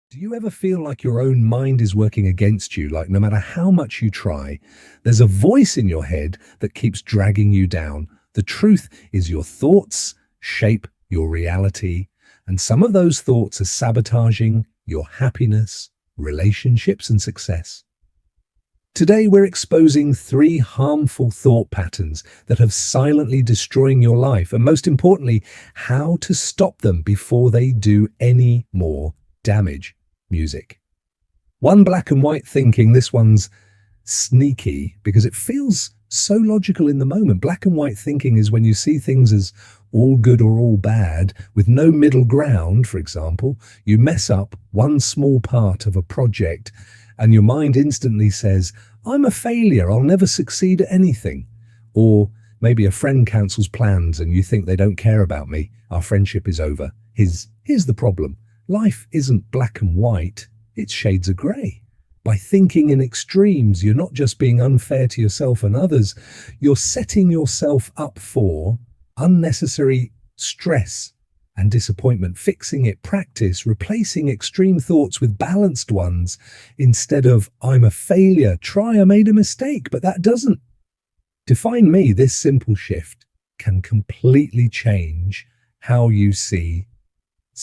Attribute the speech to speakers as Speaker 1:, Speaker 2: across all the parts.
Speaker 1: Do you ever feel like your own mind is working against you? Like no matter how much you try, there's a voice in your head that keeps dragging you down. The truth is your thoughts shape your reality, and some of those thoughts are sabotaging your happiness, relationships, and success. Today, we're exposing 3 harmful thought patterns that have silently destroying your life, and most importantly, how to stop them before they do any more damage. Music. One, black and white thinking. This one's sneaky because it feels so logical in the moment. Black and white thinking is when you see things as all good or all bad with no middle ground. For example, you mess up one small part of a project and your mind instantly says, I'm a failure, I'll never succeed at anything. Or maybe a friend cancels plans and you think they don't care about me, our friendship is over. Here's the problem. Life isn't black and white, it's shades of grey. By thinking in extremes, you're not just being unfair to yourself and others, you're setting yourself up for unnecessary stress and disappointment. Fixing it, practice, replacing extreme thoughts with balanced ones instead of, I'm a failure, try, I made a mistake, but that doesn't define me. This simple shift can completely change how you see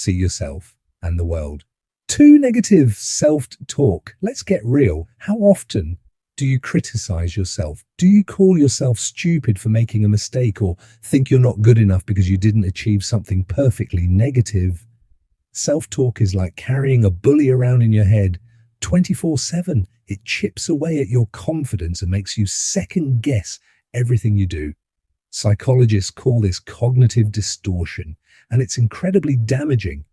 Speaker 1: yourself and the world. 2, negative self-talk. Let's get real. How often do you criticize yourself? Do you call yourself stupid for making a mistake or think you're not good enough because you didn't achieve something perfectly? Negative self-talk is like carrying a bully around in your head 24/7. It chips away at your confidence and makes you second guess everything you do. Psychologists call this cognitive distortion, and it's incredibly damaging.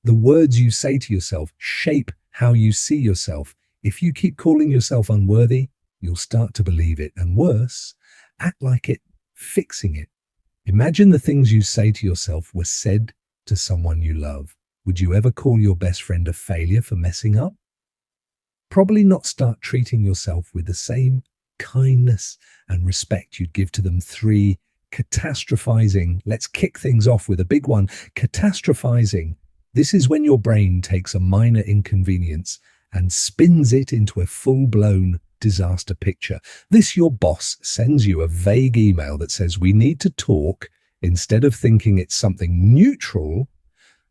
Speaker 1: The words you say to yourself shape how you see yourself. If you keep calling yourself unworthy, you'll start to believe it, and worse, act like it, fixing it. Imagine the things you say to yourself were said to someone you love. Would you ever call your best friend a failure for messing up? Probably not. Start treating yourself with the same kindness and respect you'd give to them. 3, catastrophizing. Let's kick things off with a big one. Catastrophizing. This is when your brain takes a minor inconvenience and spins it into a full-blown disaster picture. Your boss sends you a vague email that says, we need to talk. Instead of thinking it's something neutral,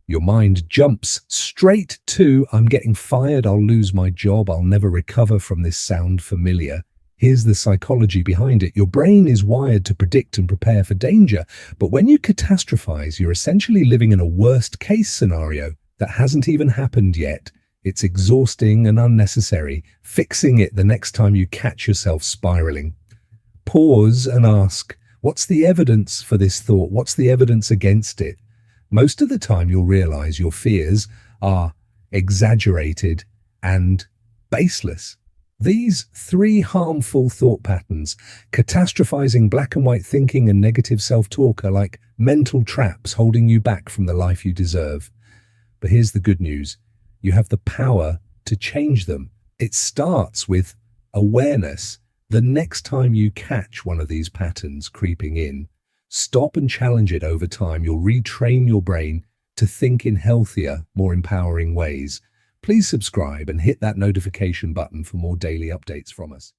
Speaker 1: your mind jumps straight to, I'm getting fired, I'll lose my job, I'll never recover from this. Sound familiar? Here's the psychology behind it. Your brain is wired to predict and prepare for danger, but when you catastrophize, you're essentially living in a worst-case scenario that hasn't even happened yet. It's exhausting and unnecessary. Fixing it the next time you catch yourself spiraling. Pause and ask, what's the evidence for this thought? What's the evidence against it? Most of the time you'll realize your fears are exaggerated and baseless. These 3 harmful thought patterns, catastrophizing, black and white thinking, and negative self-talk, are like mental traps holding you back from the life you deserve. But here's the good news. You have the power to change them. It starts with awareness. The next time you catch one of these patterns creeping in, stop and challenge it. Over time, you'll retrain your brain to think in healthier, more empowering ways. Please subscribe and hit that notification button for more daily updates from us.